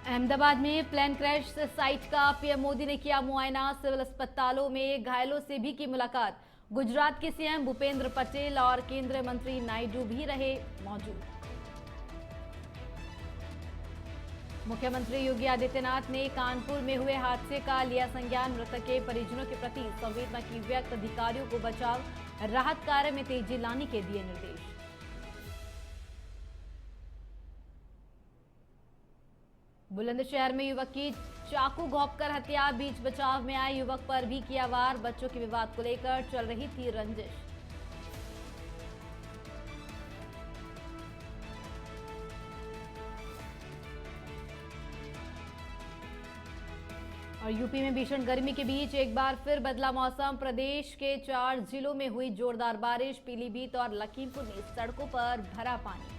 अहमदाबाद में plane crash site का PM Modi ने किया मुआयना। सिविल अस्पतालों में घायलों से भी की मुलाकात। गुजरात के सीएम भूपेंद्र पटेल और केंद्रीय मंत्री नायडू भी रहे मौजूद। मुख्यमंत्री योगी आदित्यनाथ ने कानपुर में हुए हादसे का लिया संज्ञान। मृतक के परिजनों के प्रति संवेदना की व्यक्त। अधिकारियों को बचाव राहत कार्य में तेजी लाने के दिए निर्देश। बुलंदशहर में युवक की चाकू घोंपकर हत्या। बीच बचाव में आए युवक पर भी किया वार। बच्चों के विवाद को लेकर चल रही थी रंजिश। और यूपी में भीषण गर्मी के बीच एक बार फिर बदला मौसम। प्रदेश के 4 जिलों में हुई जोरदार बारिश। पीलीभीत और लखीमपुर में सड़कों पर भरा पानी।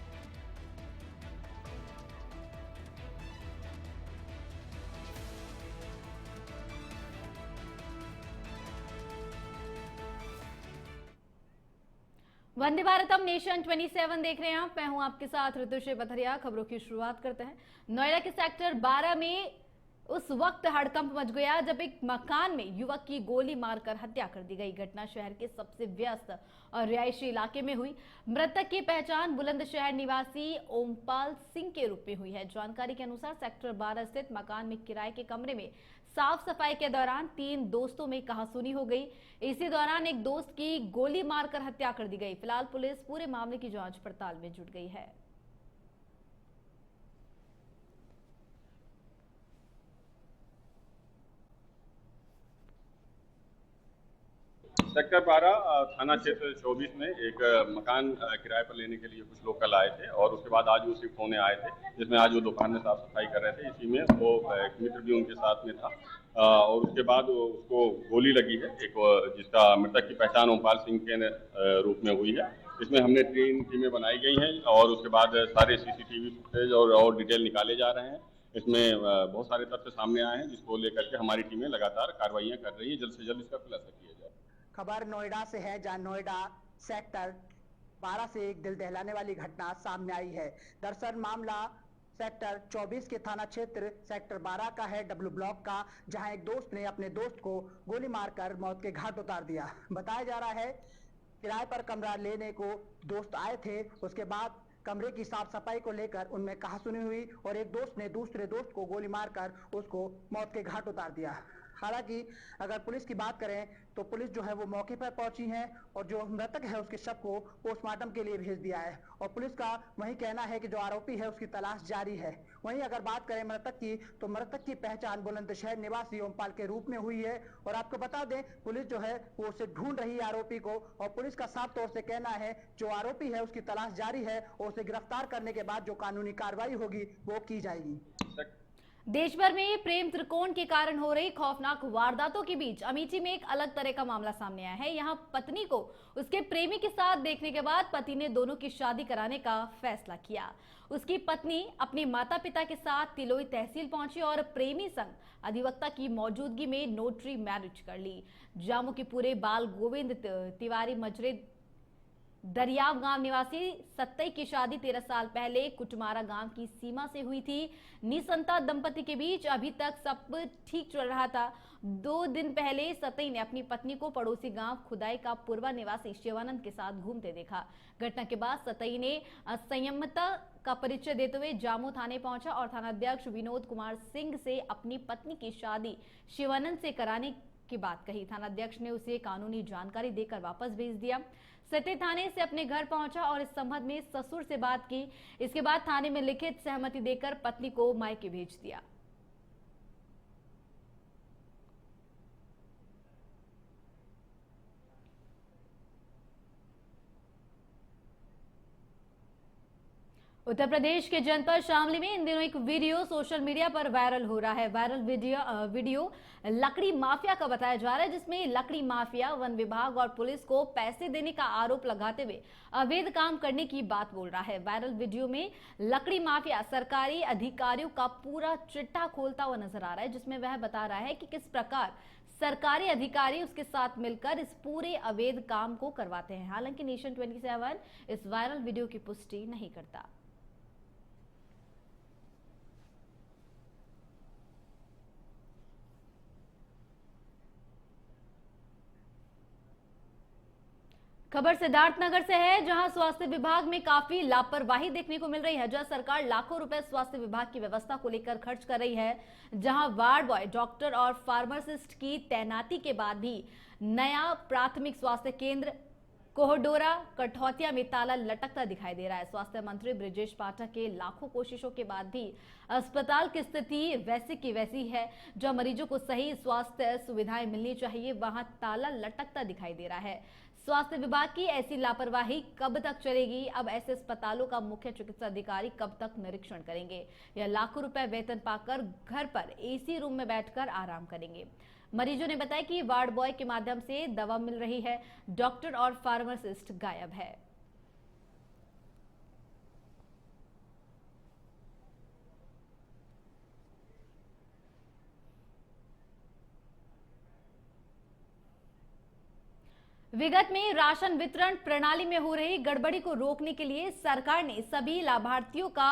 वंदे भारतम नेशन 27 देख रहे हैं आप। मैं हूं आपके साथ ऋतुश्री पथरिया। खबरों की शुरुआत करते हैं। नोएडा के सेक्टर 12 में उस वक्त हड़कंप मच गया जब एक मकान में युवक की गोली मारकर हत्या कर दी गई। घटना शहर के सबसे व्यस्त और रिहायशी इलाके में हुई। मृतक की पहचान बुलंदशहर निवासी ओमपाल सिंह के रूप में हुई है। जानकारी के अनुसार सेक्टर 12 स्थित मकान में किराए के कमरे में साफ सफाई के दौरान 3 दोस्तों में कहासुनी हो गई। इसी दौरान एक दोस्त की गोली मारकर हत्या कर दी गई। फिलहाल पुलिस पूरे मामले की जांच पड़ताल में जुट गई है। सेक्टर 12 थाना क्षेत्र 24 में एक मकान किराए पर लेने के लिए कुछ लोग कल आए थे और उसके बाद आज वो शिफ्ट होने आए थे, जिसमें आज वो दुकान में साफ सफाई कर रहे थे। इसी में वो एक मित्र भी उनके साथ में था और उसके बाद उसको गोली लगी है। एक जिसका मृतक की पहचान ओमपाल सिंह के रूप में हुई है। इसमें हमने 3 टीमें बनाई गई हैं और उसके बाद सारे सीसीटीवी फुटेज और डिटेल निकाले जा रहे हैं। इसमें बहुत सारे तथ्य सामने आए हैं, जिसको लेकर के हमारी टीमें लगातार कार्रवाइयां कर रही है। जल्द से जल्द इसका खुलासा किया जाए। खबर नोएडा से है, जहां नोएडा सेक्टर 12 से एक दिल दहलाने वाली घटना सामने आई है। दरअसल मामला सेक्टर 24 के थाना क्षेत्र सेक्टर 12 का है, डब्ल्यू ब्लॉक का, जहां एक दोस्त ने अपने दोस्त को गोली मारकर मौत के घाट उतार दिया। बताया जा रहा है किराए पर कमरा लेने को दोस्त आए थे। उसके बाद कमरे की साफ सफाई को लेकर उनमें कहासुनी हुई और एक दोस्त ने दूसरे दोस्त को गोली मारकर उसको मौत के घाट उतार दिया। हालांकि अगर पुलिस की बात करें तो पुलिस जो है वो मौके पर पहुंची है और जो मृतक है उसके शव को पोस्टमार्टम के लिए भेज दिया है और पुलिस का वही कहना है कि जो आरोपी है उसकी तलाश जारी है। वहीं अगर बात करें मृतक की, तो मृतक की पहचान बुलंदशहर निवासी ओमपाल के रूप में हुई है और आपको बता दें पुलिस जो है वो उसे ढूंढ रही है आरोपी को और पुलिस का साफ तौर से कहना है जो आरोपी है उसकी तलाश जारी है और उसे गिरफ्तार करने के बाद जो कानूनी कार्रवाई होगी वो की जाएगी। देश भर में प्रेम त्रिकोण के कारण हो रही खौफनाक वारदातों के बीच अमेठी में एक अलग तरह का मामला सामने आया है। यहां पत्नी को उसके प्रेमी के साथ देखने के बाद पति ने दोनों की शादी कराने का फैसला किया। उसकी पत्नी अपने माता पिता के साथ तिलोई तहसील पहुंची और प्रेमी संग अधिवक्ता की मौजूदगी में नोटरी मैरिज कर ली। जामू के पूरे बाल गोविंद तिवारी मजरे दरियाव गांव निवासी सत्तई की शादी 13 साल पहले कुटमारा गांव की सीमा से हुई थी। निसंतान दंपति के बीच अभी तक सब ठीक चल रहा था। 2 दिन पहले सत्तई ने अपनी पत्नी को पड़ोसी गांव खुदाई का पूर्वा निवासी शिवानंद के साथ घूमते देखा। घटना के बाद सत्तई ने असंयमता का परिचय देते हुए जामू थाने पहुंचा और थानाध्यक्ष विनोद कुमार सिंह से अपनी पत्नी की शादी शिवानंद से कराने की बात कही। थानाध्यक्ष ने उसे कानूनी जानकारी देकर वापस भेज दिया। सत्तई थाने से अपने घर पहुंचा और इस संबंध में ससुर से बात की। इसके बाद थाने में लिखित सहमति देकर पत्नी को मायके भेज दिया। उत्तर प्रदेश के जनपद शामली में इन दिनों एक वीडियो सोशल मीडिया पर वायरल हो रहा है। वायरल वीडियो लकड़ी माफिया का बताया जा रहा है, जिसमें लकड़ी माफिया वन विभाग और पुलिस को पैसे देने का आरोप लगाते हुए अवैध काम करने की बात बोल रहा है। वायरल वीडियो में लकड़ी माफिया सरकारी अधिकारियों का पूरा चिट्ठा खोलता हुआ नजर आ रहा है, जिसमें वह बता रहा है कि किस प्रकार सरकारी अधिकारी उसके साथ मिलकर इस पूरे अवैध काम को करवाते हैं। हालांकि नेशन 27 इस वायरल वीडियो की पुष्टि नहीं करता। खबर सिद्धार्थनगर से है, जहां स्वास्थ्य विभाग में काफी लापरवाही देखने को मिल रही है। जहां सरकार लाखों रुपए स्वास्थ्य विभाग की व्यवस्था को लेकर खर्च कर रही है, जहां वार्ड बॉय, डॉक्टर और फार्मासिस्ट की तैनाती के बाद भी नया प्राथमिक स्वास्थ्य केंद्र कोहडोरा कठौतिया में ताला लटकता दिखाई दे रहा है। स्वास्थ्य मंत्री ब्रिजेश पाठक के लाखों कोशिशों के बाद भी अस्पताल की स्थिति वैसी की वैसी है। जो मरीजों को सही स्वास्थ्य सुविधाएं मिलनी चाहिए, वहां ताला लटकता दिखाई दे रहा है। स्वास्थ्य विभाग की ऐसी लापरवाही कब तक चलेगी? अब ऐसे अस्पतालों का मुख्य चिकित्सा अधिकारी कब तक निरीक्षण करेंगे या लाखों रुपए वेतन पाकर घर पर एसी रूम में बैठकर आराम करेंगे? मरीजों ने बताया कि वार्ड बॉय के माध्यम से दवा मिल रही है, डॉक्टर और फार्मासिस्ट गायब है। विगत में राशन वितरण प्रणाली में हो रही गड़बड़ी को रोकने के लिए सरकार ने सभी लाभार्थियों का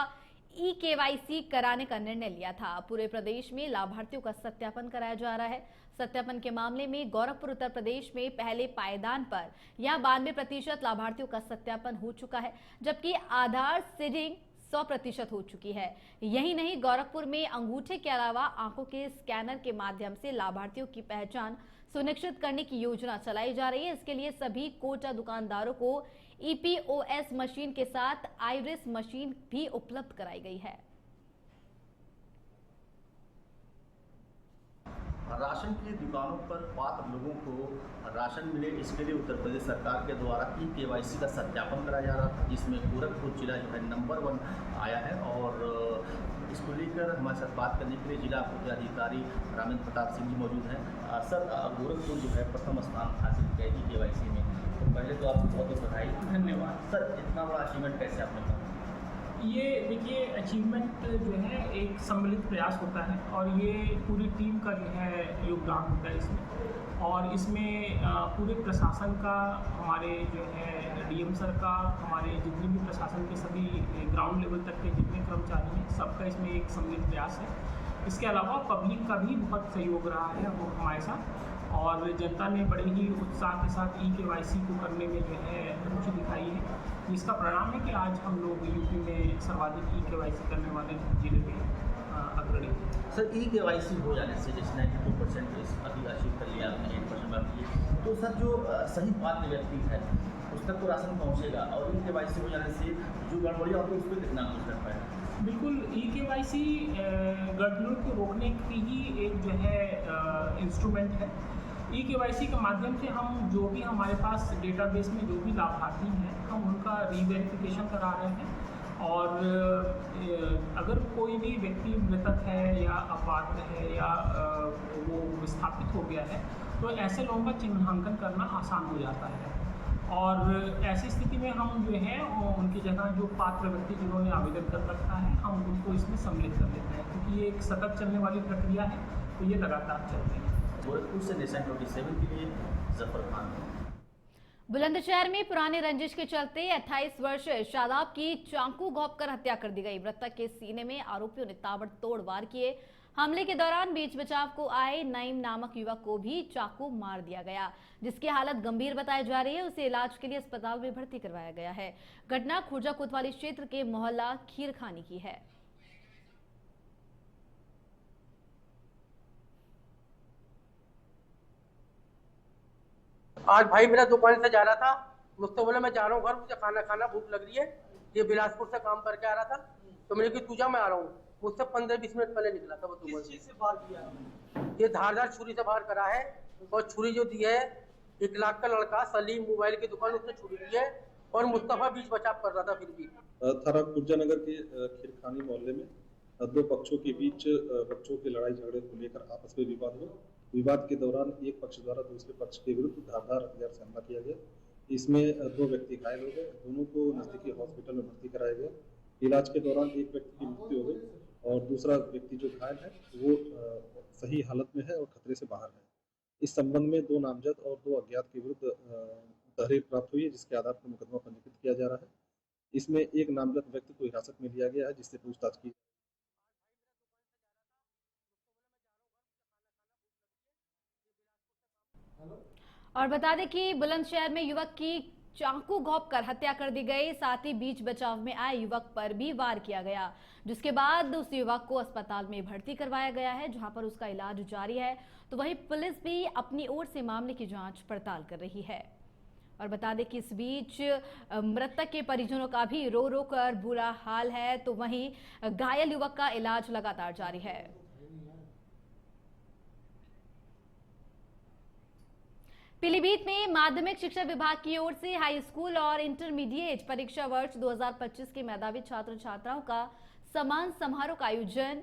ई-केवाईसी कराने का निर्णय लिया था। पूरे प्रदेश में लाभार्थियों का सत्यापन कराया जा रहा है। सत्यापन के मामले में गोरखपुर उत्तर प्रदेश में पहले पायदान पर यहां 92% लाभार्थियों का सत्यापन हो चुका है, जबकि आधार सीडिंग 100% हो चुकी है। यही नहीं, गोरखपुर में अंगूठे के अलावा आंखों के स्कैनर के माध्यम से लाभार्थियों की पहचान सुनिश्चित करने की योजना चलाई जा रही है। इसके लिए सभी कोटा दुकानदारों को ईपीओएस मशीन के साथ आइरिस मशीन भी उपलब्ध कराई गई है। राशन की दुकानों पर पात्र लोगों को राशन मिले, इसके लिए उत्तर प्रदेश सरकार के द्वारा ई-केवाईसी का सत्यापन कराया जा रहा था, जिसमें गोरखपुर जिला जो है नंबर 1 आया है। और इसको लेकर हमारे साथ बात करने के लिए जिला पूर्ति अधिकारी रामेंद्र प्रताप सिंह जी मौजूद हैं। सर, गोरखपुर जो है प्रथम स्थान हासिल किया ई-केवाईसी में, तो पहले तो आपको बहुत बहुत बधाई। धन्यवाद। सर, इतना बड़ा अचीवमेंट कैसे आपने किया? ये देखिए, अचीवमेंट जो है एक सम्मिलित प्रयास होता है और ये पूरी टीम का जो है योगदान होता है इसमें। और इसमें पूरे प्रशासन का, हमारे जो है डीएम सर का, हमारे जितने भी प्रशासन के सभी ग्राउंड लेवल तक के जितने कर्मचारी हैं, सबका इसमें एक सम्मिलित प्रयास है। इसके अलावा पब्लिक का भी बहुत सहयोग रहा है वो हमारे साथ, और जनता ने बड़े ही उत्साह के साथ ई-केवाईसी को करने में जो है रुचि दिखाई है, जिसका परिणाम है कि आज हम लोग यूपी में सर्वाधिक ई-केवाईसी करने वाले जिले में अग्रणी हैं। सर, ई-केवाईसी हो जाने से जैसे 92% अभी अचीव कर लिया आपने, 8% बाकी है, तो सर जो सही पात्र व्यक्ति है उस तक तो राशन पहुँचेगा, और ई-केवाईसी हो जाने से जो गड़बड़ियाँ होती है उस पर कितना कुछ कर पाएगा? बिल्कुल, ई-केवाईसी गड़बड़ियों को रोकने की ही एक जो है इंस्ट्रूमेंट है। ई-केवाईसी के माध्यम से हम जो भी हमारे पास डेटाबेस में जो भी लाभार्थी हैं, हम उनका रीवेरिफिकेशन करा रहे हैं। और अगर कोई भी व्यक्ति मृतक है या अपात्र है या वो विस्थापित हो गया है, तो ऐसे लोगों का चिन्हांकन करना आसान हो जाता है। और ऐसी स्थिति में हम जो है उनकी जगह जो पात्र व्यक्ति जिन्होंने आवेदन कर रखा है, हम उनको इसमें सम्मिलित कर लेते हैं, क्योंकि ये एक सतत चलने वाली प्रक्रिया है, तो ये लगातार चलती है। गोरखपुर से नेशन 27 के लिए जफर खान। बुलंदशहर में पुराने रंजिश के चलते 28 वर्षीय शादाब की चाकू घोंपकर हत्या कर दी गई। मृतक के सीने में आरोपियों ने ताबड़तोड़ वार किए। हमले के दौरान बीच बचाव को आए नईम नामक युवक को भी चाकू मार दिया गया, जिसकी हालत गंभीर बताई जा रही है। उसे इलाज के लिए अस्पताल में भर्ती करवाया गया है। घटना खुर्जा कोतवाली क्षेत्र के मोहल्ला खीरखानी की है। आज भाई मेरा दुकान से जा रहा था, मुझसे बोला मैं जा रहा हूँ घर, मुझे खाना खाना भूख लग रही है। ये बिलासपुर से काम करके आ रहा था, तो मैंने कहा तू जा, मैं आ रहा हूँ। मुझसे 15-20 मिनट पहले निकला था वो दुकान से। ये धारदार छुरी से बाहर करा है, और छुरी जो दी है 1 लाख का लड़का सलीम मोबाइल की दुकान, उसने छुरी दी है, और मुस्तफा बीच बचाव कर रहा था। फिर भी थाना खुर्जा नगर के खीरखानी मोहल्ले में 2 पक्षों के बीच बच्चों के लड़ाई झगड़े को लेकर आपस में विवाद हुआ। विवाद के दौरान एक पक्ष द्वारा दूसरे पक्ष के विरुद्ध धारदार हथियार से हमला किया गया। इसमें 2 व्यक्ति घायल हो गए। दोनों को नजदीकी हॉस्पिटल में भर्ती कराया गया। इलाज के दौरान एक व्यक्ति की मृत्यु हो गई और दूसरा व्यक्ति जो घायल है वो सही हालत में है और खतरे से बाहर है। इस संबंध में 2 नामजद और 2 अज्ञात के विरुद्ध तहरीर प्राप्त हुई है, जिसके आधार पर मुकदमा पंजीकृत किया जा रहा है। इसमें एक नामजद व्यक्ति को हिरासत में लिया गया है, जिससे पूछताछ की। और बता दें कि बुलंदशहर में युवक की चाकू घोंपकर हत्या कर दी गई। साथ ही बीच बचाव में आए युवक पर भी वार किया गया, जिसके बाद उस युवक को अस्पताल में भर्ती करवाया गया है, जहां पर उसका इलाज जारी है। तो वहीं पुलिस भी अपनी ओर से मामले की जांच पड़ताल कर रही है। और बता दें कि इस बीच मृतक के परिजनों का भी रो रो कर बुरा हाल है, तो वहीं घायल युवक का इलाज लगातार जारी है। पीलीभीत में माध्यमिक शिक्षा विभाग की ओर से हाई स्कूल और इंटरमीडिएट परीक्षा वर्ष 2025 के मेधावी छात्र छात्राओं का सम्मान समारोह का आयोजन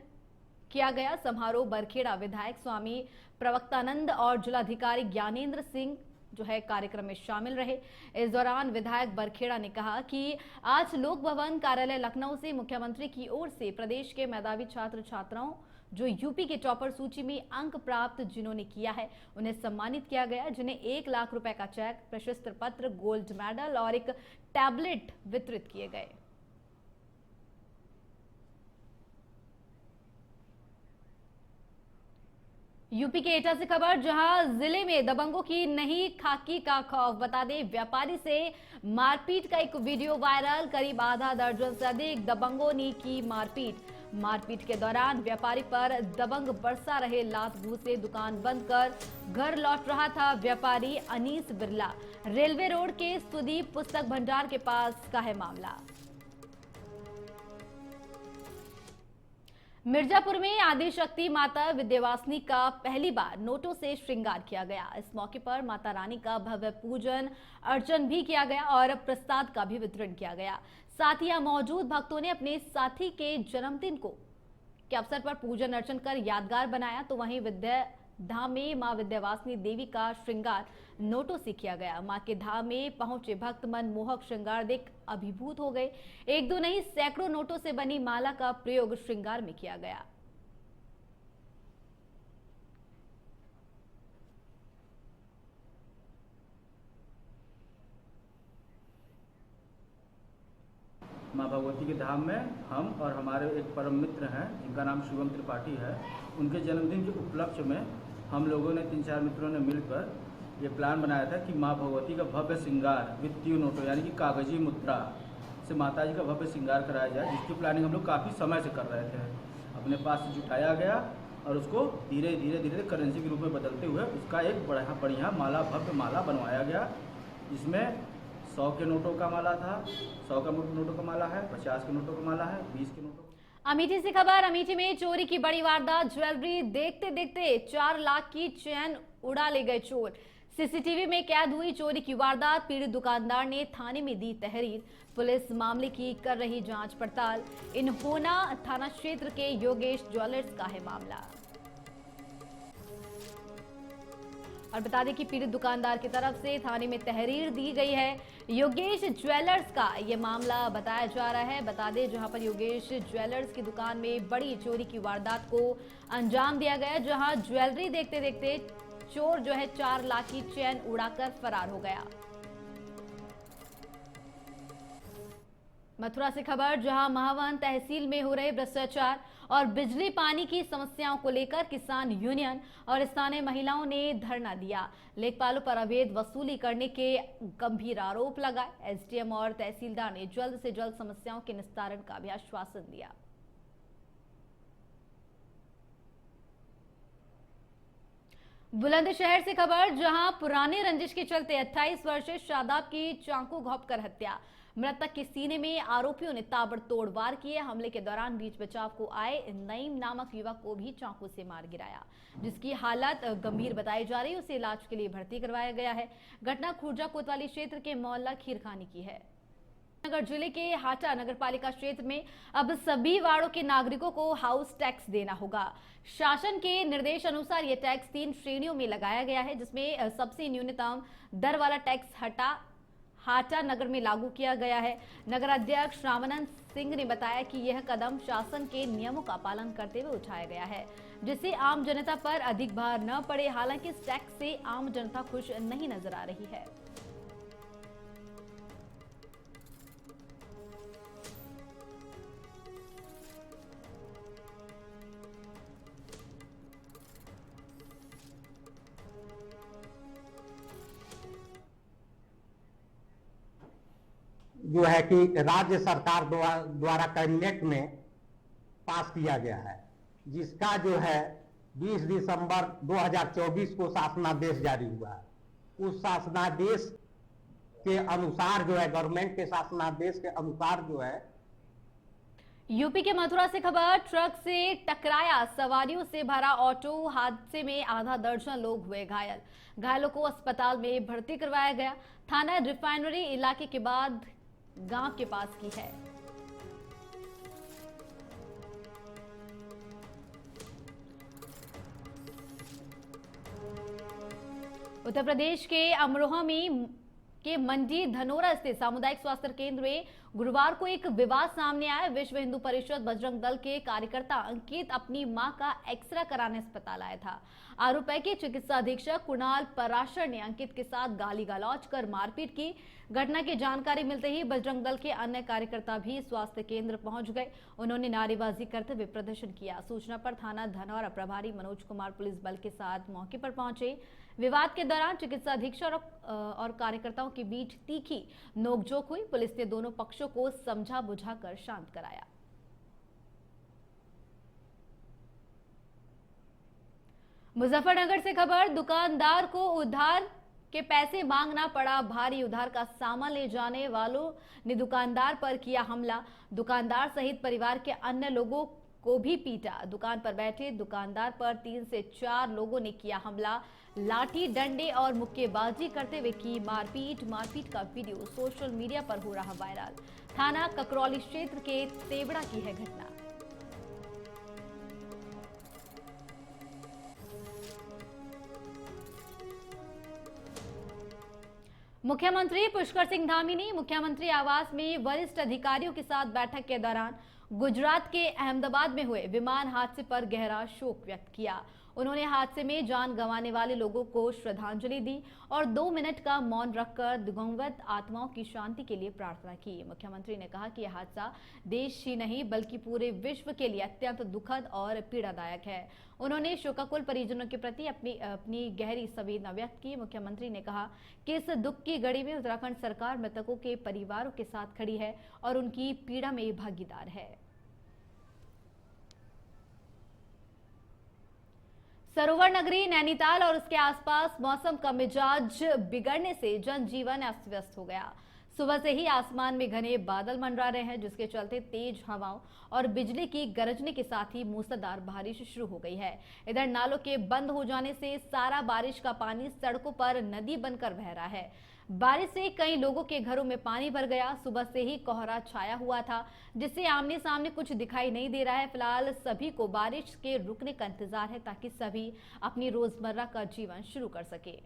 किया गया। समारोह बरखेड़ा विधायक स्वामी प्रवक्तानंद और जिलाधिकारी ज्ञानेंद्र सिंह जो है कार्यक्रम में शामिल रहे। इस दौरान विधायक बरखेड़ा ने कहा कि आज लोक भवन कार्यालय लखनऊ से मुख्यमंत्री की ओर से प्रदेश के मेधावी छात्र छात्राओं जो यूपी के टॉपर सूची में अंक प्राप्त जिन्होंने किया है, उन्हें सम्मानित किया गया, जिन्हें 1 लाख रुपए का चेक, प्रशस्ति पत्र, गोल्ड मेडल और एक टैबलेट वितरित किए गए। यूपी के एटा से खबर, जहां जिले में दबंगों की नहीं खाकी का खौफ। बता दें, व्यापारी से मारपीट का एक वीडियो वायरल। करीब आधा दर्जन से अधिक दबंगों ने की मारपीट के दौरान व्यापारी पर दबंग बरसा रहे लात घूंसे। दुकान बंद कर घर लौट रहा था व्यापारी अनीस बिरला। रेलवे रोड के सुदीप पुस्तक भंडार के पास का है मामला। मिर्जापुर में आदि शक्ति माता विंध्यवासिनी का पहली बार नोटों से श्रृंगार किया गया। इस मौके पर माता रानी का भव्य पूजन अर्चन भी किया गया और प्रसाद का भी वितरण किया गया। साथ ही यहां मौजूद भक्तों ने अपने साथी के जन्मदिन के अवसर पर पूजन अर्चन कर यादगार बनाया। तो वहीं विद्या धाम में मां विंध्यवासिनी देवी का श्रृंगार नोटों से किया गया। मां के धाम में पहुंचे भक्त मनमोहक श्रृंगार देख अभिभूत हो गए। एक दो नहीं, सैकड़ों नोटों से बनी माला का प्रयोग श्रृंगार में किया गया। माँ भगवती के धाम में हम और हमारे एक परम मित्र हैं जिनका नाम शिवम त्रिपाठी है, उनके जन्मदिन के उपलक्ष्य में हम लोगों ने 3-4 मित्रों ने मिलकर ये प्लान बनाया था कि माँ भगवती का भव्य श्रृंगार वित्तीय नोटों यानी कि कागजी मुद्रा से माता जी का भव्य श्रृंगार कराया जाए, जिसकी प्लानिंग हम लोग काफ़ी समय से कर रहे थे। अपने पास से जुटाया गया और उसको धीरे धीरे करेंसी के रूप में बदलते हुए उसका एक बढ़िया माला, भव्य माला बनवाया गया, जिसमें 100 के नोटों का माला था, 100 का नोटों का माला है, 50 के नोटों का माला है, 20 के नोटों। अमेठी से खबर, अमेठी में चोरी की बड़ी वारदात। ज्वेलरी देखते देखते 4 लाख की चैन उड़ा ले गए चोर। सीसीटीवी में कैद हुई चोरी की वारदात। पीड़ित दुकानदार ने थाने में दी तहरीर। पुलिस मामले की कर रही जांच पड़ताल। इन्होना थाना क्षेत्र के योगेश ज्वेलर्स का है मामला। और बता दें कि पीड़ित दुकानदार की तरफ से थाने में तहरीर दी गई है। योगेश ज्वेलर्स का ये मामला बताया जा रहा है। बता दें, जहां पर योगेश ज्वेलर्स की दुकान में बड़ी चोरी की वारदात को अंजाम दिया गया, जहां ज्वेलरी देखते देखते चोर जो है 4 लाख की चैन उड़ाकर फरार हो गया। मथुरा से खबर, जहां महावन तहसील में हो रहे भ्रष्टाचार और बिजली पानी की समस्याओं को लेकर किसान यूनियन और स्थानीय महिलाओं ने धरना दिया। लेखपालों पर अवैध वसूली करने के गंभीर आरोप लगाए। एसडीएम और तहसीलदार ने जल्द से जल्द समस्याओं के निस्तारण का भी आश्वासन दिया। बुलंदशहर से खबर, जहां पुराने रंजिश के चलते 28 वर्षीय शादाब की चाकू घोंपकर हत्या। मृतक के सीने में आरोपियों ने ताबड़तोड़ वार किए। हमले के दौरान बीच बचाव को आए नईम नामक युवक को भी चाकू से मार गिराया, जिसकी हालत गंभीर बताई जा रही है। उसे इलाज के लिए भर्ती करवाया गया है। घटना खुर्जा कोतवाली क्षेत्र के मोहल्ला खीरखानी की है। नगर जिले के हाटा नगरपालिका क्षेत्र में अब सभी वार्डों के नागरिकों को हाउस टैक्स देना होगा। शासन के निर्देश अनुसार यह टैक्स 3 श्रेणियों में लगाया गया है, जिसमें सबसे न्यूनतम दर वाला टैक्स हाटा नगर में लागू किया गया है। नगर अध्यक्ष रामानंद सिंह ने बताया कि यह कदम शासन के नियमों का पालन करते हुए उठाया गया है, जिससे आम जनता पर अधिक भार न पड़े। हालांकि इस टैक्स से आम जनता खुश नहीं नजर आ रही है। जो है कि राज्य सरकार द्वारा कैबिनेट में पास किया गया है, जिसका जो है 20 दिसंबर 2024 को शासनादेश जारी हुआ है। उस शासनादेश के अनुसार जो है, गवर्नमेंट के शासनादेश के अनुसार जो है, यूपी के मथुरा से खबर, ट्रक से टकराया सवारियों से भरा ऑटो, हादसे में आधा दर्जन लोग हुए घायल। घायलों को अस्पताल में भर्ती करवाया गया। थाना रिफाइनरी इलाके के बाद गांव के पास की है। उत्तर प्रदेश के अमरोहा में के मंडी धनोरा स्थित सामुदायिक स्वास्थ्य केंद्र में गुरुवार को एक विवाद सामने आया। विश्व हिंदू परिषद बजरंग दल के कार्यकर्ता अंकित अपनी मां का एक्सरे कराने अस्पताल आया था। आरोप है कि चिकित्सा अधीक्षक कुणाल पराशर ने अंकित के साथ गाली गलौज कर मारपीट की। घटना की जानकारी मिलते ही बजरंग दल के अन्य कार्यकर्ता भी स्वास्थ्य केंद्र पहुंच गए। उन्होंने नारेबाजी करते हुए प्रदर्शन किया। सूचना पर थाना धनौरा प्रभारी मनोज कुमार पुलिस बल के साथ मौके पर पहुंचे। विवाद के दौरान चिकित्सा अधीक्षक और कार्यकर्ताओं के बीच तीखी नोकझोंक हुई। पुलिस ने दोनों पक्षों को समझा बुझाकर शांत कराया। मुजफ्फरनगर से खबर, दुकानदार को उधार के पैसे मांगना पड़ा भारी। उधार का सामान ले जाने वालों ने दुकानदार पर किया हमला। दुकानदार सहित परिवार के अन्य लोगों को भी पीटा। दुकान पर बैठे दुकानदार पर 3 से 4 लोगों ने किया हमला। लाठी डंडे और मुक्केबाजी करते हुए की मारपीट का वीडियो सोशल मीडिया पर हो रहा वायरल। थाना ककरौली क्षेत्र के तेवड़ा की है घटना। मुख्यमंत्री पुष्कर सिंह धामी ने मुख्यमंत्री आवास में वरिष्ठ अधिकारियों के साथ बैठक के दौरान गुजरात के अहमदाबाद में हुए विमान हादसे पर गहरा शोक व्यक्त किया। उन्होंने हादसे में जान गंवाने वाले लोगों को श्रद्धांजलि दी और 2 मिनट का मौन रखकर दिवंगत आत्माओं की शांति के लिए प्रार्थना की। मुख्यमंत्री ने कहा कि यह हादसा देश ही नहीं बल्कि पूरे विश्व के लिए अत्यंत दुखद और पीड़ादायक है। उन्होंने शोकाकुल परिजनों के प्रति अपनी गहरी संवेदना व्यक्त की। मुख्यमंत्री ने कहा कि इस दुख की घड़ी में उत्तराखंड सरकार मृतकों के परिवारों के साथ खड़ी है और उनकी पीड़ा में भागीदार है। सरोवर नगरी नैनीताल और उसके आसपास मौसम का मिजाज बिगड़ने से जनजीवन अस्त व्यस्त हो गया। सुबह से ही आसमान में घने बादल मंडरा रहे हैं, जिसके चलते तेज हवाओं और बिजली की गरजने के साथ ही मूसलाधार बारिश शुरू हो गई है। इधर नालों के बंद हो जाने से सारा बारिश का पानी सड़कों पर नदी बनकर बह रहा है। बारिश से कई लोगों के घरों में पानी भर गया। सुबह से ही कोहरा छाया हुआ था, जिससे आमने सामने कुछ दिखाई नहीं दे रहा है। फिलहाल सभी को बारिश के रुकने का इंतजार है ताकि सभी अपनी रोजमर्रा का जीवन शुरू कर सके।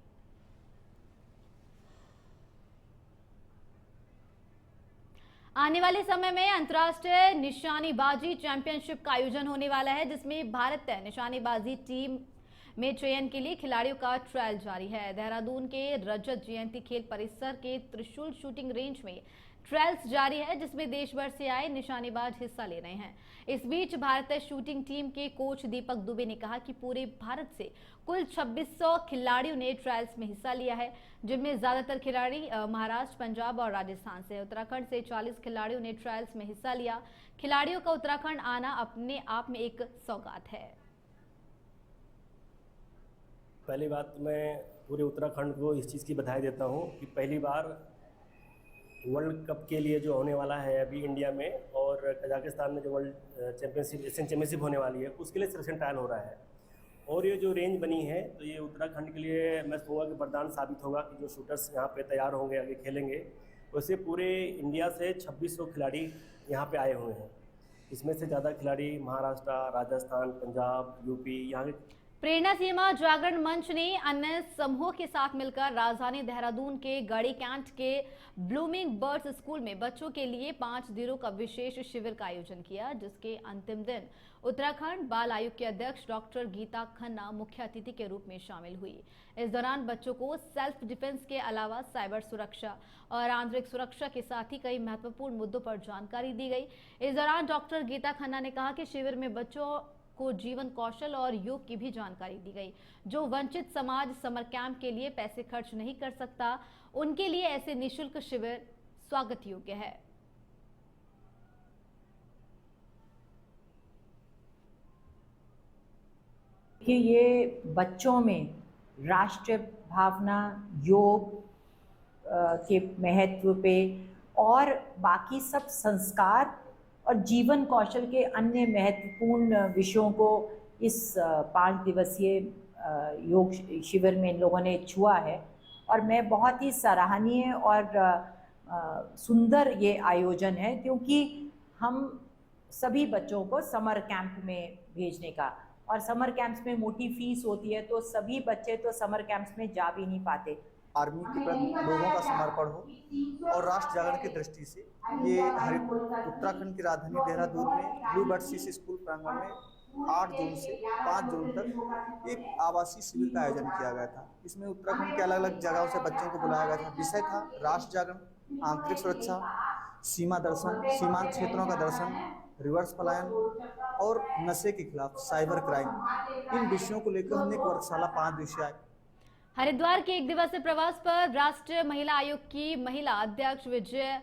आने वाले समय में अंतर्राष्ट्रीय निशानेबाजी चैंपियनशिप का आयोजन होने वाला है, जिसमें भारतीय निशानेबाजी टीम में चयन के लिए खिलाड़ियों का ट्रायल जारी है। देहरादून के रजत जयंती खेल परिसर के त्रिशूल शूटिंग रेंज में ट्रायल्स जारी है, जिसमें देश भर से आए निशानेबाज हिस्सा ले रहे हैं। इस बीच भारतीय शूटिंग टीम के कोच दीपक दुबे ने कहा कि पूरे भारत से कुल 2600 खिलाड़ियों ने ट्रायल्स में हिस्सा लिया है, जिनमें ज्यादातर खिलाड़ी महाराष्ट्र, पंजाब और राजस्थान से। उत्तराखंड से 40 खिलाड़ियों ने ट्रायल्स में हिस्सा लिया। खिलाड़ियों का उत्तराखंड आना अपने आप में एक सौगात है। पहली बात, मैं पूरे उत्तराखंड को इस चीज़ की बधाई देता हूँ कि पहली बार वर्ल्ड कप के लिए जो होने वाला है अभी इंडिया में, और कजाकिस्तान में जो वर्ल्ड चैंपियनशिप एशियन चैंपियनशिप होने वाली है, उसके लिए सिलेक्शन ट्रायल हो रहा है। और ये जो रेंज बनी है तो ये उत्तराखंड के लिए मैं कहूँगा कि वरदान साबित होगा कि जो शूटर्स यहाँ पे तैयार होंगे, आगे खेलेंगे। वैसे पूरे इंडिया से 2600 खिलाड़ी यहाँ पे आए हुए हैं। इसमें से ज़्यादा खिलाड़ी महाराष्ट्र, राजस्थान, पंजाब, यूपी यहाँ के। प्रेरणा सीमा जागरण मंच ने अन्य समूहों के साथ मिलकर राजधानी देहरादून के गढ़ी कैंट के ब्लूमिंग बर्ड्स स्कूल में बच्चों के लिए 5 दिनों का विशेष शिविर का आयोजन किया, जिसके अंतिम दिन उत्तराखंड बाल आयोग के अध्यक्ष डॉक्टर गीता खन्ना मुख्य अतिथि के रूप में शामिल हुई। इस दौरान बच्चों को सेल्फ डिफेंस के अलावा साइबर सुरक्षा और आंतरिक सुरक्षा के साथ ही कई महत्वपूर्ण मुद्दों पर जानकारी दी गई। इस दौरान डॉक्टर गीता खन्ना ने कहा कि शिविर में बच्चों को जीवन कौशल और योग की भी जानकारी दी गई। जो वंचित समाज समर कैंप के लिए पैसे खर्च नहीं कर सकता, उनके लिए ऐसे निःशुल्क शिविर स्वागत योग्य है। कि ये बच्चों में राष्ट्र भावना, योग के महत्व पे और बाकी सब संस्कार और जीवन कौशल के अन्य महत्वपूर्ण विषयों को इस 5 दिवसीय योग शिविर में इन लोगों ने छुआ है। और मैं बहुत ही सराहनीय और सुंदर ये आयोजन है, क्योंकि हम सभी बच्चों को समर कैंप में भेजने का, और समर कैंप्स में मोटी फीस होती है, तो सभी बच्चे तो समर कैंप्स में जा भी नहीं पाते। आर्मी के प्रति लोगों का समर्पण हो और राष्ट्र जागरण की दृष्टि से ये उत्तराखंड की राजधानी देहरादून में ब्लू बर्ड सीसी स्कूल प्रांगण में 8 जून से 5 जून तक एक आवासीय शिविर का आयोजन किया गया था। इसमें उत्तराखंड के अलग अलग जगहों से बच्चों को बुलाया गया था। विषय था राष्ट्र जागरण, आंतरिक सुरक्षा, सीमा दर्शन, सीमांत क्षेत्रों का दर्शन, रिवर्स पलायन और नशे के खिलाफ साइबर क्राइम। इन विषयों को लेकर हमने एक वर्कशाला 5 दिवसीय हरिद्वार के 1 दिवसीय प्रवास पर राष्ट्रीय महिला आयोग की महिला अध्यक्ष विजय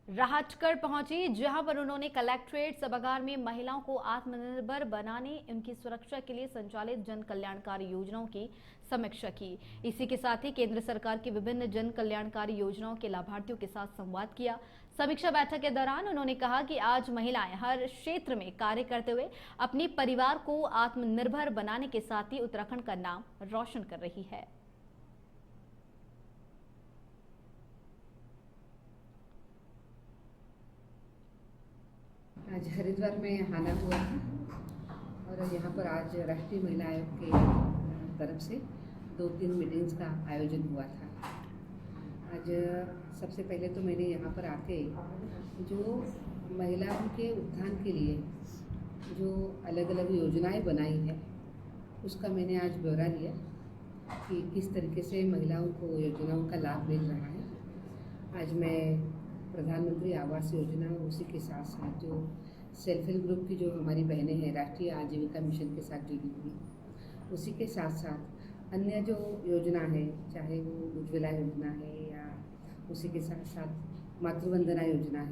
राहटकर पहुंची, जहां पर उन्होंने कलेक्ट्रेट सभागार में महिलाओं को आत्मनिर्भर बनाने, उनकी सुरक्षा के लिए संचालित जन कल्याणकारी योजनाओं की समीक्षा की। इसी के साथ ही केंद्र सरकार की विभिन्न जन कल्याणकारी योजनाओं के लाभार्थियों के साथ संवाद किया। समीक्षा बैठक के दौरान उन्होंने कहा कि आज महिलाएं हर क्षेत्र में कार्य करते हुए अपने परिवार को आत्मनिर्भर बनाने के साथ ही उत्तराखंड का नाम रोशन कर रही है। आज हरिद्वार में आना हुआ था और यहाँ पर आज राष्ट्रीय महिला आयोग के तरफ से 2-3 मीटिंग्स का आयोजन हुआ था। आज सबसे पहले तो मैंने यहाँ पर आके जो महिलाओं के उत्थान के लिए जो अलग अलग योजनाएं बनाई है उसका मैंने आज ब्यौरा लिया कि किस तरीके से महिलाओं को योजनाओं का लाभ मिल रहा है। आज मैं प्रधानमंत्री आवास योजना और उसी के साथ साथ जो सेल्फ हेल्प ग्रुप की जो हमारी बहनें हैं राष्ट्रीय आजीविका मिशन के साथ जुड़ी हुई, उसी के साथ साथ अन्य जो योजना है, चाहे वो उज्ज्वला योजना है या उसी के साथ साथ मातृवंदना योजना है,